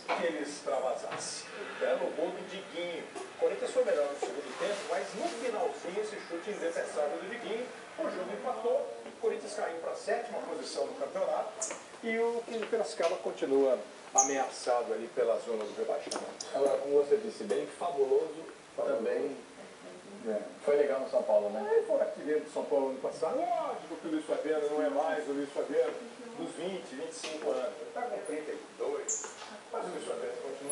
Que ele extravasasse. No gol do Diguinho. O Corinthians foi melhor no segundo tempo, mas no finalzinho esse chute indefensável do Diguinho, o jogo empatou, o Corinthians caiu para a 7ª posição no campeonato e o Piracicaba continua ameaçado ali pela zona do rebaixamento. Agora, como você disse, bem fabuloso também. Foi legal no São Paulo, né? Ele foi artilheiro do São Paulo ano passado. Lógico que o Luiz Fabiano não é mais o Luiz Fabiano dos 20, 25 anos. Ele está com 32, mas o Luiz Fabiano continua